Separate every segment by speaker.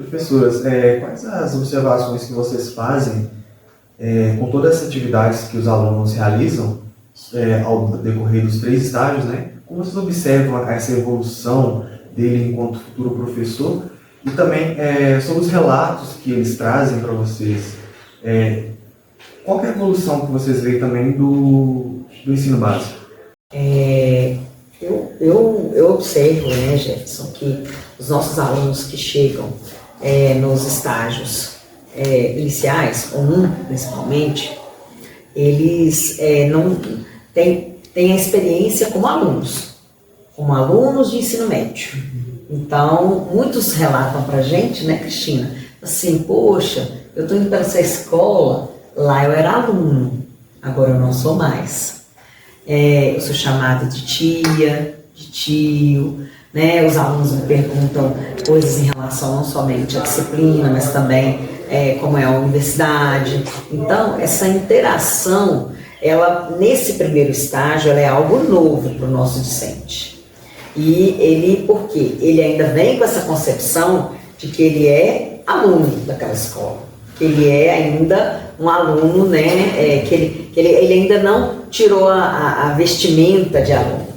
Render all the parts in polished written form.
Speaker 1: Professoras, quais as observações que vocês fazem com todas essas atividades que os alunos realizam ao decorrer dos 3 estágios, né? Como vocês observam essa evolução dele enquanto futuro professor e também sobre os relatos que eles trazem para vocês? Qual que é a evolução que vocês veem também do ensino básico?
Speaker 2: Eu observo, né, Jefferson, que os nossos alunos que chegam nos estágios iniciais, ou principalmente, eles não têm a experiência como alunos de ensino médio. Então, muitos relatam para a gente, né, Cristina, assim, poxa, eu estou indo para essa escola, lá eu era aluno, agora eu não sou mais. Eu sou chamada de tia, de tio, né? Os alunos me perguntam coisas em relação não somente à disciplina, mas também como é a universidade. Então, essa interação, ela, nesse primeiro estágio, ela é algo novo para o nosso discente. E por quê? Ele ainda vem com essa concepção de que ele é aluno daquela escola, que ele é ainda um aluno, né, que ele ainda não tirou a vestimenta de aluno,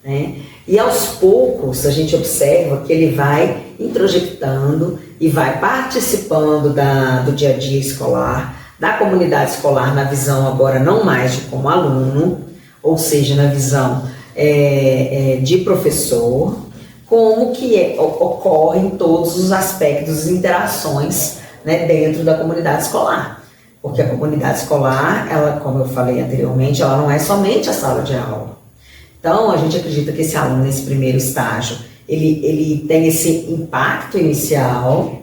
Speaker 2: né? E aos poucos a gente observa que ele vai introjectando e vai participando do dia a dia escolar, da comunidade escolar, na visão agora não mais de como aluno, ou seja, na visão de professor, como que ocorre em todos os aspectos e interações, né, dentro da comunidade escolar. Porque a comunidade escolar, ela, como eu falei anteriormente, ela não é somente a sala de aula. Então, a gente acredita que esse aluno, nesse primeiro estágio, ele tem esse impacto inicial,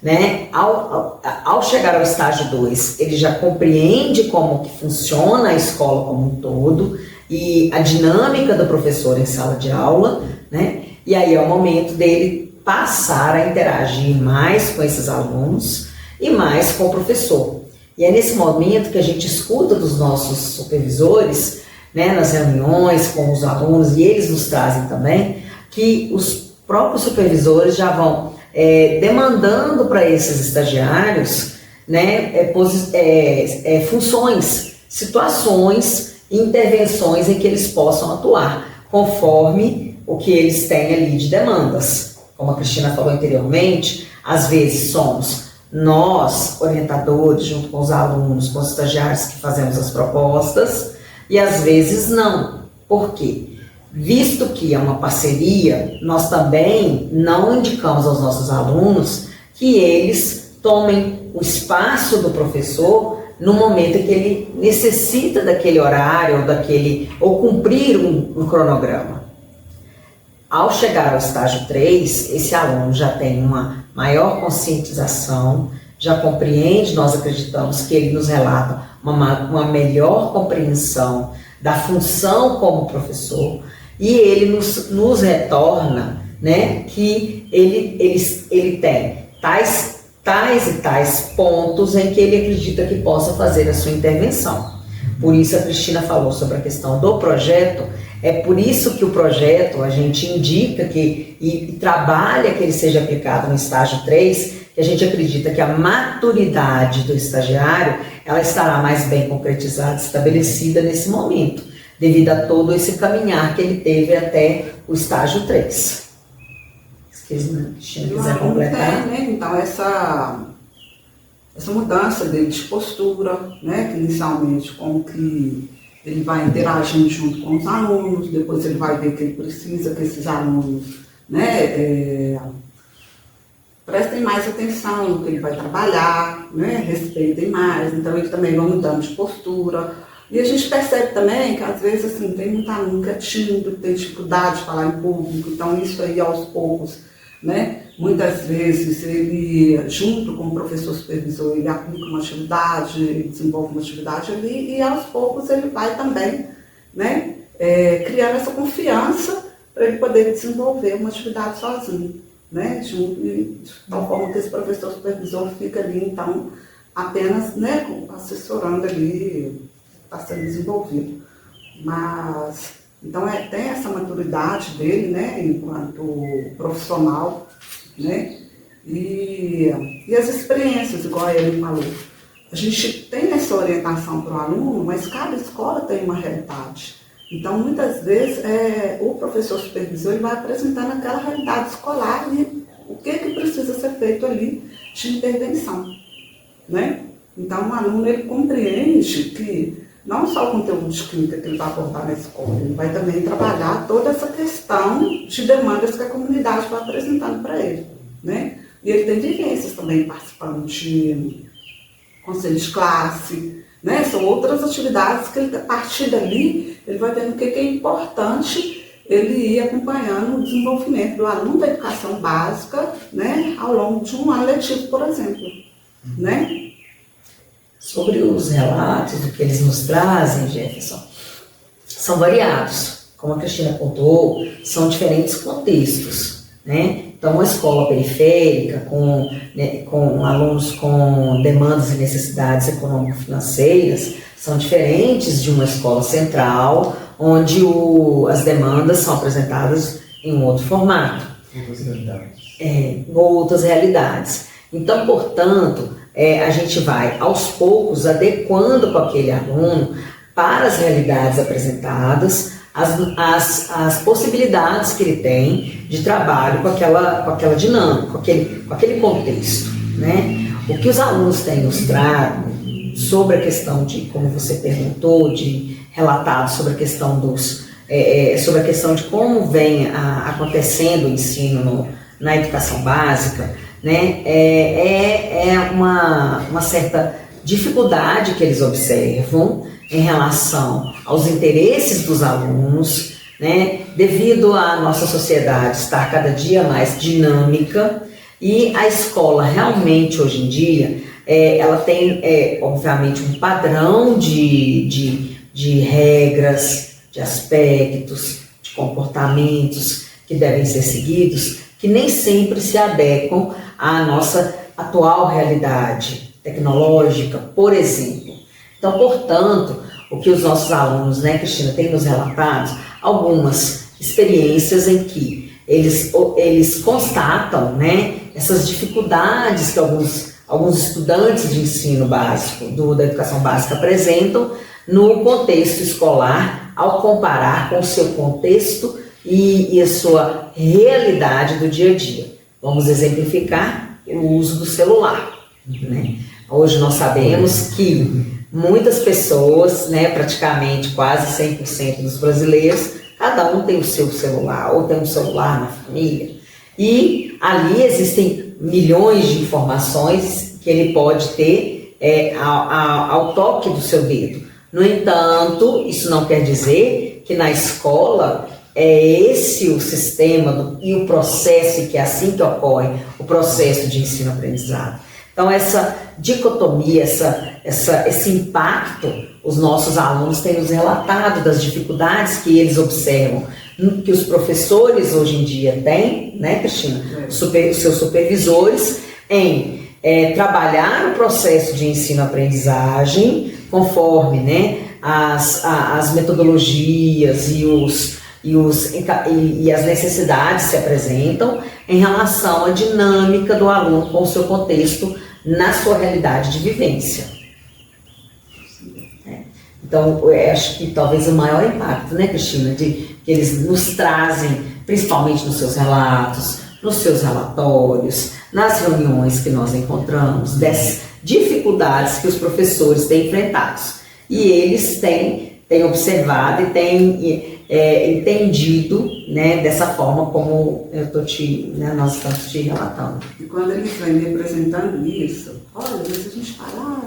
Speaker 2: né? Ao chegar ao estágio 2, ele já compreende como que funciona a escola como um todo e a dinâmica do professor em sala de aula, né? E aí é o momento dele passar a interagir mais com esses alunos e mais com o professor. E é nesse momento que a gente escuta dos nossos supervisores, né, nas reuniões com os alunos, e eles nos trazem também, que os próprios supervisores já vão demandando para esses estagiários, né, funções, situações, intervenções em que eles possam atuar, conforme o que eles têm ali de demandas. Como a Cristina falou anteriormente, às vezes somos nós, orientadores, junto com os alunos, com os estagiários que fazemos as propostas, e às vezes não. Por quê? Visto que é uma parceria, nós também não indicamos aos nossos alunos que eles tomem o espaço do professor no momento em que ele necessita daquele horário, ou cumprir um cronograma. Ao chegar ao estágio 3, esse aluno já tem uma maior conscientização, já compreende, nós acreditamos que ele nos relata uma melhor compreensão da função como professor, e ele nos retorna, né, que ele tem tais e tais pontos em que ele acredita que possa fazer a sua intervenção. Por isso a Cristina falou sobre a questão do projeto. É por isso que o projeto a gente indica e trabalha que ele seja aplicado no estágio 3, que a gente acredita que a maturidade do estagiário ela estará mais bem concretizada, estabelecida nesse momento, devido a todo esse caminhar que ele teve até o estágio 3. Se a Cristina quiser completar.
Speaker 3: Né? Então, essa mudança dele de postura, né? Que inicialmente como que ele vai interagindo junto com os alunos, depois ele vai ver que ele precisa que esses alunos, né, prestem mais atenção no que ele vai trabalhar, né, respeitem mais, então ele também vai mudando de postura. E a gente percebe também que às vezes assim, tem muito aluno que é tímido, tem dificuldade de falar em público, então isso aí aos poucos, né, muitas vezes ele, junto com o professor supervisor, ele aplica uma atividade, ele desenvolve uma atividade ali e aos poucos ele vai também, né, criando essa confiança para ele poder desenvolver uma atividade sozinho, né, de tal forma que esse professor supervisor fica ali, então, apenas, né, assessorando ali, está sendo desenvolvido. Mas, então, tem essa maturidade dele, né, enquanto profissional, né, E as experiências, igual ele falou. A gente tem essa orientação para o aluno, mas cada escola tem uma realidade. Então, muitas vezes, o professor supervisor ele vai apresentando aquela realidade escolar e o que precisa ser feito ali de intervenção, né? Então, o aluno ele compreende que não só o conteúdo de química que ele vai abordar na escola, ele vai também trabalhar toda essa questão de demandas que a comunidade vai apresentando para ele, né? E ele tem vivências também participando de conselho de classe, né? São outras atividades que ele, a partir dali ele vai vendo o que é importante ele ir acompanhando o desenvolvimento do aluno da educação básica, né? Ao longo de um ano letivo, por exemplo, né?
Speaker 2: Sobre os relatos, do que eles nos trazem, Jefferson, são variados. Como a Cristina contou, são diferentes contextos, né? Então, uma escola periférica, com alunos com demandas e necessidades econômico-financeiras, são diferentes de uma escola central, onde as demandas são apresentadas em um outro formato. Outras realidades. Então, portanto, a gente vai, aos poucos, adequando com aquele aluno para as realidades apresentadas, as possibilidades que ele tem de trabalho com aquela dinâmica, com aquele contexto, né? O que os alunos têm nos trago sobre a questão de, como você perguntou, de relatado sobre a questão sobre a questão de como vem acontecendo o ensino na educação básica, né? Uma certa dificuldade que eles observam em relação aos interesses dos alunos, né? Devido à nossa sociedade estar cada dia mais dinâmica e a escola realmente hoje em dia, ela tem obviamente um padrão de regras, de aspectos, de comportamentos que devem ser seguidos, que nem sempre se adequam à nossa atual realidade tecnológica, por exemplo. Então, portanto, o que os nossos alunos, né, Cristina, têm nos relatado, algumas experiências em que eles constatam, né, essas dificuldades que alguns estudantes de ensino básico, da educação básica, apresentam no contexto escolar, ao comparar com o seu contexto e a sua realidade do dia a dia. Vamos exemplificar o uso do celular, né? Hoje nós sabemos que muitas pessoas, né, praticamente quase 100% dos brasileiros, cada um tem o seu celular, ou tem um celular na família, e ali existem milhões de informações que ele pode ter ao toque do seu dedo. No entanto, isso não quer dizer que na escola esse o sistema e o processo, e que é assim que ocorre o processo de ensino-aprendizado. Então, essa dicotomia, esse impacto, os nossos alunos têm nos relatado das dificuldades que eles observam, que os professores hoje em dia têm, né, Cristina? Os seus supervisores, em trabalhar o processo de ensino-aprendizagem conforme, né, as metodologias e as necessidades se apresentam em relação à dinâmica do aluno com o seu contexto na sua realidade de vivência. Então, eu acho que talvez o maior impacto, né, Cristina, que eles nos trazem, principalmente nos seus relatos, nos seus relatórios, nas reuniões que nós encontramos, das dificuldades que os professores têm enfrentado. E eles têm observado e têm entendido, né, dessa forma como nós estamos te relatando.
Speaker 3: E quando eles vêm me apresentando isso, olha, mas a gente está lá,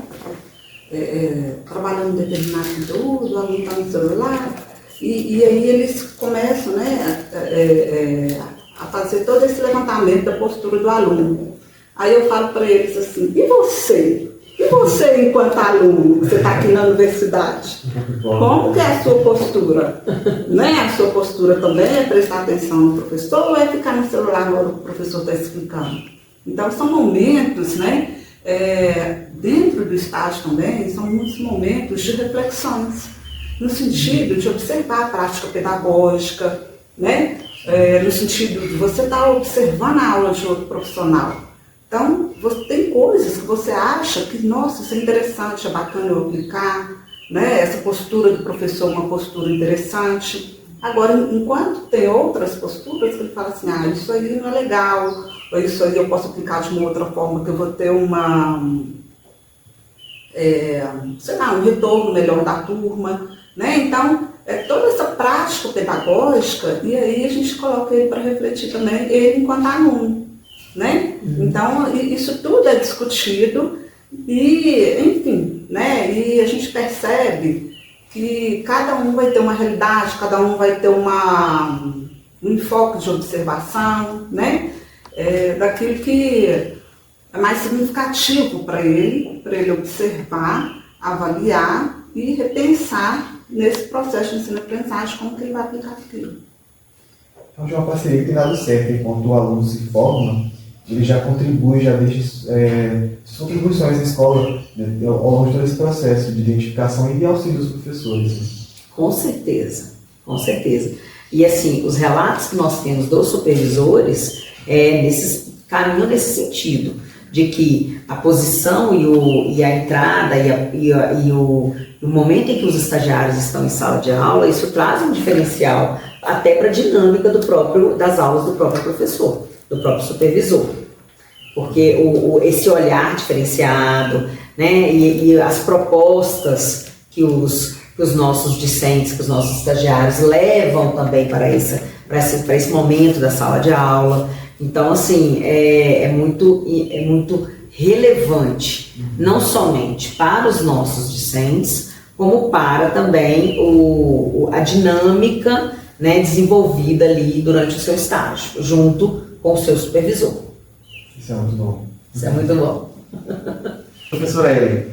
Speaker 3: trabalhando em determinado conteúdo, o aluno está no celular, e aí eles começam, né, a fazer todo esse levantamento da postura do aluno. Aí eu falo para eles assim, e você? E você, enquanto aluno, você está aqui na universidade, como que é a sua postura? Né? A sua postura também é prestar atenção no professor ou é ficar no celular na hora que o professor está explicando? Então, são momentos, né? Dentro do estágio também, são muitos momentos de reflexões, no sentido de observar a prática pedagógica, né? No sentido de você estar observando a aula de outro profissional. Então, tem coisas que você acha que, nossa, isso é interessante, é bacana eu aplicar, né? Essa postura do professor é uma postura interessante. Agora, enquanto tem outras posturas que ele fala assim, isso aí não é legal, ou isso aí eu posso aplicar de uma outra forma, que eu vou ter um retorno melhor da turma, né? Então, toda essa prática pedagógica, e aí a gente coloca ele para refletir também, ele enquanto aluno, né? Então, isso tudo é discutido e, enfim, né? E a gente percebe que cada um vai ter uma realidade, cada um vai ter um enfoque de observação, né? Daquilo que é mais significativo para ele observar, avaliar e repensar nesse processo de ensino-aprendizagem, como que ele vai aplicar aquilo.
Speaker 1: Então, de uma parceria que tem dado certo, enquanto o aluno se forma, ele já contribui, já deixa suas contribuições na escola, né, ao longo de todo esse processo de identificação e de auxílio dos professores. Né?
Speaker 2: Com certeza, com certeza. E assim, os relatos que nós temos dos supervisores caminham nesse sentido, de que a posição e a entrada e o momento em que os estagiários estão em sala de aula, isso traz um diferencial até para a dinâmica das aulas do próprio professor, do próprio supervisor. Porque esse olhar diferenciado, né, e as propostas que os nossos discentes, que os nossos estagiários levam também para esse momento da sala de aula. Então, assim, é muito relevante, não somente para os nossos discentes, como para também a dinâmica, né, desenvolvida ali durante o seu estágio, junto com o seu supervisor.
Speaker 1: Isso é muito bom.
Speaker 2: Isso é muito bom.
Speaker 1: Professora Ellen,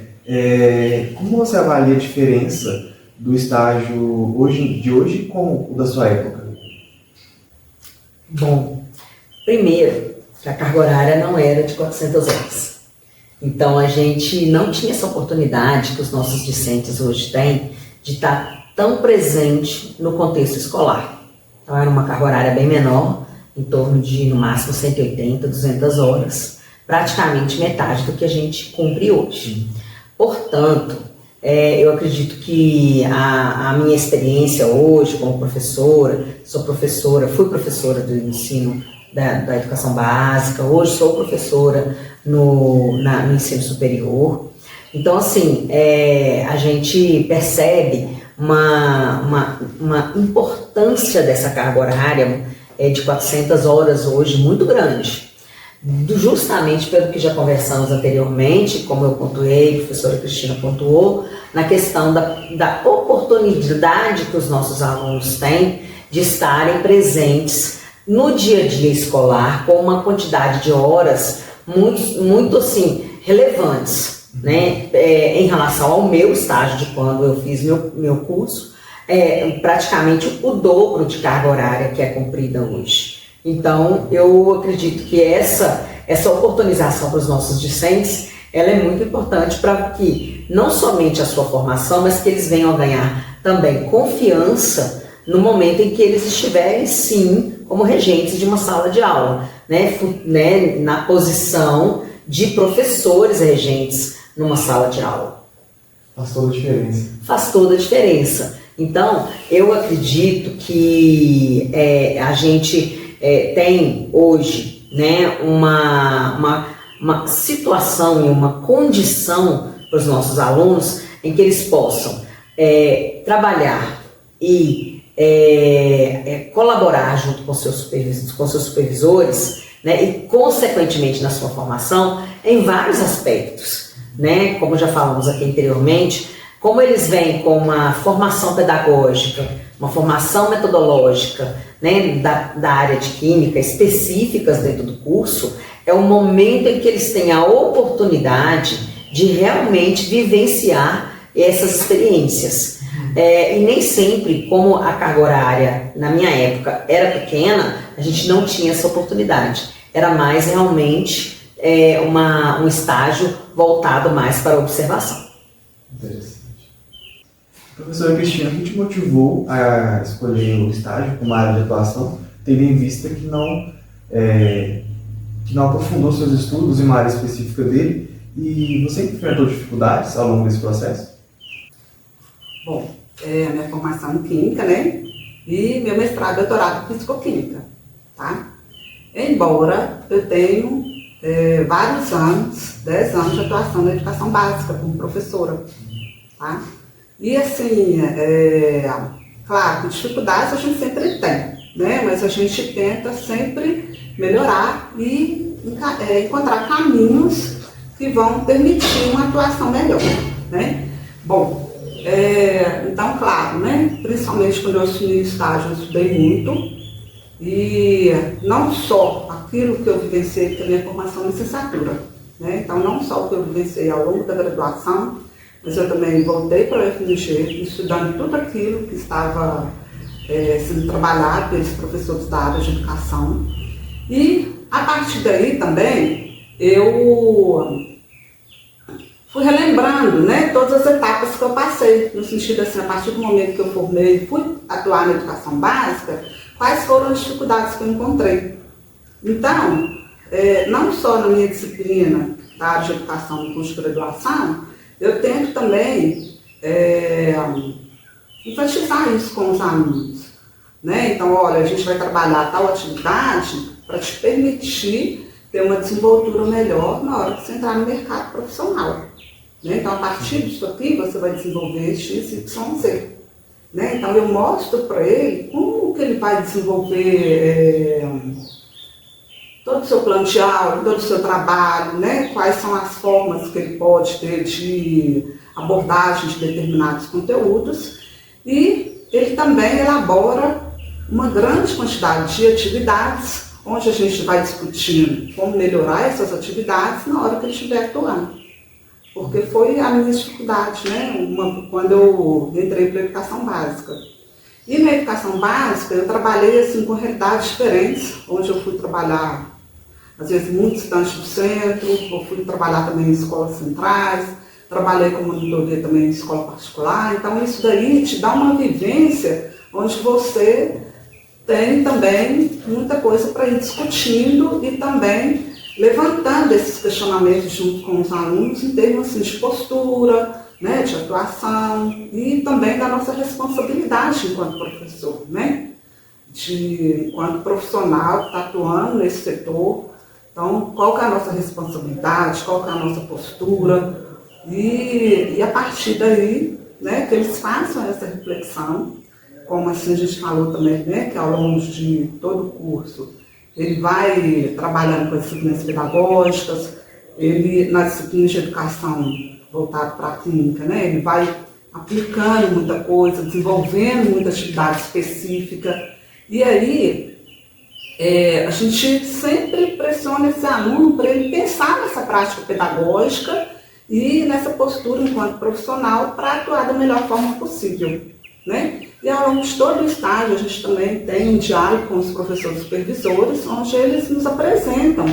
Speaker 1: como você avalia a diferença do estágio de hoje com o da sua época?
Speaker 2: Bom, primeiro, que a carga horária não era de 400 horas. Então, a gente não tinha essa oportunidade que os nossos discentes hoje têm de estar tão presente no contexto escolar. Então, era uma carga horária bem menor, em torno de, no máximo, 180, 200 horas, praticamente metade do que a gente cumpre hoje. Portanto, eu acredito que a minha experiência hoje como professora, fui professora do ensino da educação básica, hoje sou professora no ensino superior. Então, assim, a gente percebe uma importância dessa carga horária de 400 horas hoje muito grande. Justamente pelo que já conversamos anteriormente, como eu pontuei, a professora Cristina pontuou, na questão da oportunidade que os nossos alunos têm de estarem presentes no dia a dia escolar com uma quantidade de horas muito assim, relevantes, né? Em relação ao meu estágio de quando eu fiz meu curso, praticamente o dobro de carga horária que é cumprida hoje. Então, eu acredito que essa oportunização para os nossos discentes, ela é muito importante para que, não somente a sua formação, mas que eles venham a ganhar também confiança no momento em que eles estiverem, sim, como regentes de uma sala de aula, né, na posição de professores regentes numa sala de aula.
Speaker 1: Faz toda a diferença. Faz
Speaker 2: toda a diferença. Então, eu acredito que a gente tem hoje, né, uma situação e uma condição para os nossos alunos em que eles possam trabalhar e colaborar junto com seus supervisores, né, e consequentemente na sua formação em vários aspectos, né, como já falamos aqui anteriormente, como eles vêm com uma formação pedagógica, uma formação metodológica, né, da área de química específicas dentro do curso, é o momento em que eles têm a oportunidade de realmente vivenciar essas experiências. E nem sempre, como a carga horária na minha época era pequena, a gente não tinha essa oportunidade. Era mais realmente um estágio voltado mais para a observação.
Speaker 1: Interessante. Professora Cristina, o que te motivou a escolher o estágio como área de atuação, tendo em vista que não que não aprofundou seus estudos em uma área específica dele, e você enfrentou dificuldades ao longo desse processo?
Speaker 3: Bom, minha formação em Química, né? E meu mestrado e doutorado em Fisicoquímica, tá? Embora eu tenho vários anos, 10 anos de atuação na educação básica como professora, tá? E assim, claro que dificuldades a gente sempre tem, né? Mas a gente tenta sempre melhorar e encontrar caminhos que vão permitir uma atuação melhor, né? Bom, então, claro, né? Principalmente quando eu assumi estágio, eu estudei muito, e não só aquilo que eu vivenciei, que é a minha formação em licenciatura, né? Então, não só o que eu vivenciei ao longo da graduação, mas eu também voltei para o UFMG, estudando tudo aquilo que estava sendo trabalhado pelos professores da área de educação. E, a partir daí também, eu fui relembrando, né, todas as etapas que eu passei, no sentido assim, a partir do momento que eu formei e fui atuar na educação básica, quais foram as dificuldades que eu encontrei. Então, não só na minha disciplina da área de educação no curso de graduação, eu tento também enfatizar isso com os alunos, né? Então, olha, a gente vai trabalhar tal atividade para te permitir ter uma desenvoltura melhor na hora que você entrar no mercado profissional, né? Então, a partir disso aqui, você vai desenvolver X, Y, Z. Né? Então, eu mostro para ele como que ele vai desenvolver todo o seu plano de aula, todo o seu trabalho, né? Quais são as formas que ele pode ter de abordagem de determinados conteúdos, e ele também elabora uma grande quantidade de atividades, onde a gente vai discutindo como melhorar essas atividades na hora que ele estiver atuando. Porque foi a minha dificuldade, né? Quando eu entrei para a educação básica. E na educação básica eu trabalhei assim, com realidades diferentes, onde eu fui trabalhar, às vezes, muito distante do centro, eu fui trabalhar também em escolas centrais, trabalhei como monitoria também em escola particular. Então isso daí te dá uma vivência onde você tem também muita coisa para ir discutindo e também levantando esses questionamentos junto com os alunos em termos assim, de postura, né, de atuação e também da nossa responsabilidade enquanto professor, né, enquanto profissional que está atuando nesse setor. Então, qual que é a nossa responsabilidade, qual que é a nossa postura, e a partir daí, né, que eles façam essa reflexão, como assim a gente falou também, né, que ao longo de todo o curso, ele vai trabalhando com as disciplinas pedagógicas, ele, nas disciplinas de educação voltado para a clínica, né, ele vai aplicando muita coisa, desenvolvendo muita atividade específica, e aí a gente sempre pressiona esse aluno para ele pensar nessa prática pedagógica e nessa postura enquanto profissional para atuar da melhor forma possível, né? E ao longo de todo o estágio a gente também tem um diálogo com os professores supervisores, onde eles nos apresentam,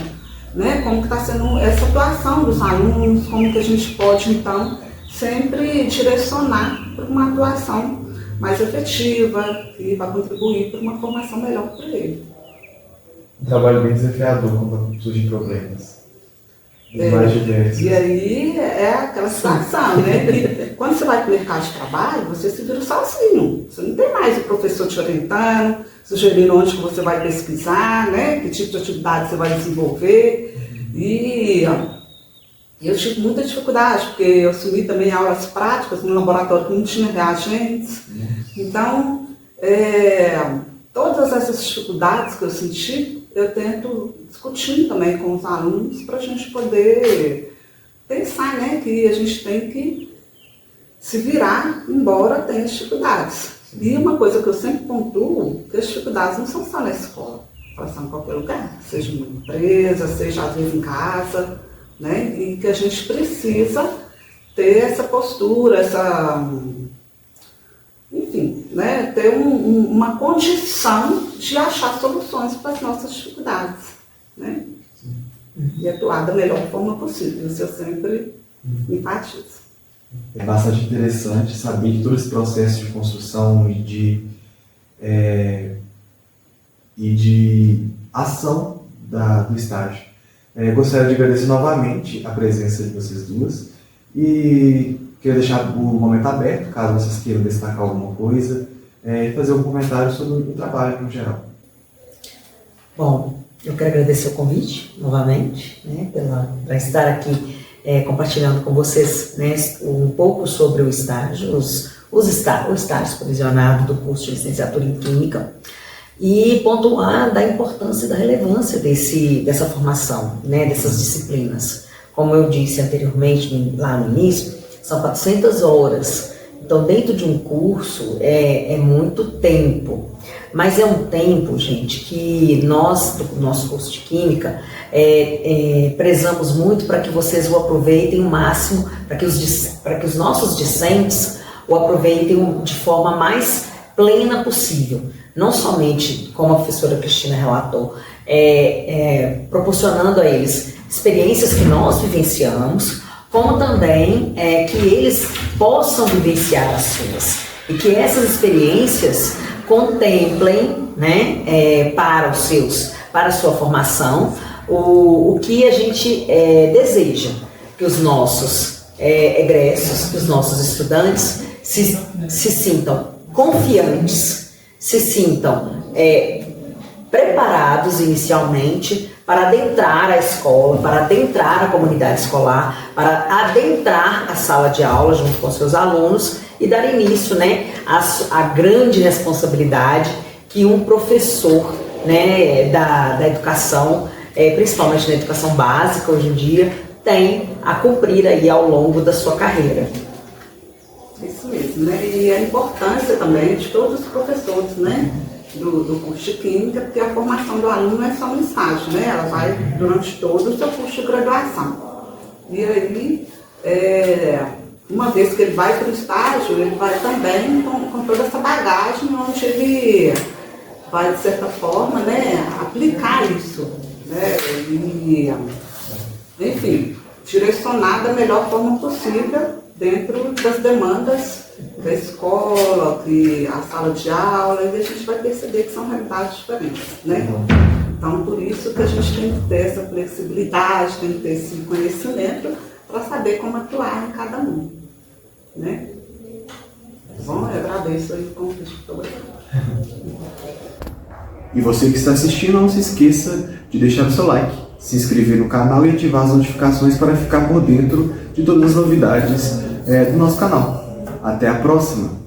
Speaker 3: né, como que está sendo essa atuação dos alunos, como que a gente pode então sempre direcionar para uma atuação mais efetiva e vai contribuir para uma formação melhor para ele.
Speaker 1: Um trabalho bem desafiador quando surgem problemas. Mais diversos.
Speaker 3: E aí é aquela situação, né? Que quando você vai para o mercado de trabalho, você se vira sozinho. Você não tem mais o professor te orientando, sugerindo onde que você vai pesquisar, né? Que tipo de atividade você vai desenvolver. E eu tive muita dificuldade, porque eu assumi também aulas práticas no laboratório que não tinha reagentes. Então, todas essas dificuldades que eu senti, eu tento discutir também com os alunos para a gente poder pensar, né, que a gente tem que se virar, embora tenha dificuldades. E uma coisa que eu sempre pontuo, que as dificuldades não são só na escola, elas são em qualquer lugar, seja numa empresa, seja às vezes em casa, né, e que a gente precisa ter essa postura, enfim, né, ter uma condição de achar soluções para as nossas dificuldades, né? E atuar da melhor forma possível. Isso eu sempre enfatizo.
Speaker 1: É bastante interessante saber que todo esse processo de construção e de ação do estágio Gostaria de agradecer novamente a presença de vocês duas e queria deixar o momento aberto, caso vocês queiram destacar alguma coisa e fazer um comentário sobre o trabalho no geral.
Speaker 2: Bom, eu quero agradecer o convite novamente, né, para estar aqui compartilhando com vocês, né, um pouco sobre o estágio, o estágio supervisionado do curso de licenciatura em Química, e pontuar da importância e da relevância dessa formação, né, dessas disciplinas. Como eu disse anteriormente, lá no início, são 400 horas. Então, dentro de um curso, é muito tempo. Mas é um tempo, gente, que nós, do nosso curso de Química, prezamos muito para que vocês o aproveitem o máximo, para que os nossos discentes o aproveitem de forma mais plena possível. Não somente, como a professora Cristina relatou, proporcionando a eles experiências que nós vivenciamos, como também que eles possam vivenciar as suas. E que essas experiências contemplem, né, para a sua formação, o que a gente deseja, que os nossos egressos, que os nossos estudantes se sintam confiantes, se sintam preparados inicialmente para adentrar a escola, para adentrar a comunidade escolar, para adentrar a sala de aula junto com seus alunos e dar início, né, à grande responsabilidade que um professor, né, da educação, principalmente na educação básica hoje em dia, tem a cumprir aí ao longo da sua carreira.
Speaker 3: Isso mesmo, né? E a importância também de todos os professores, né, do curso de Química, porque a formação do aluno não é só no estágio, né? Ela vai durante todo o seu curso de graduação. E aí, uma vez que ele vai para o estágio, ele vai também com toda essa bagagem, onde ele vai, de certa forma, né, aplicar isso, né? E, enfim, direcionar da melhor forma possível dentro das demandas da escola, a sala de aula, e a gente vai perceber que são realidades diferentes, né? Então, por isso que a gente tem que ter essa flexibilidade, tem que ter esse conhecimento para saber como atuar em cada um, né? Bom, eu agradeço aí o convite de todo mundo.
Speaker 1: E você que está assistindo, não se esqueça de deixar o seu like, se inscrever no canal e ativar as notificações para ficar por dentro de todas as novidades do nosso canal. Até a próxima!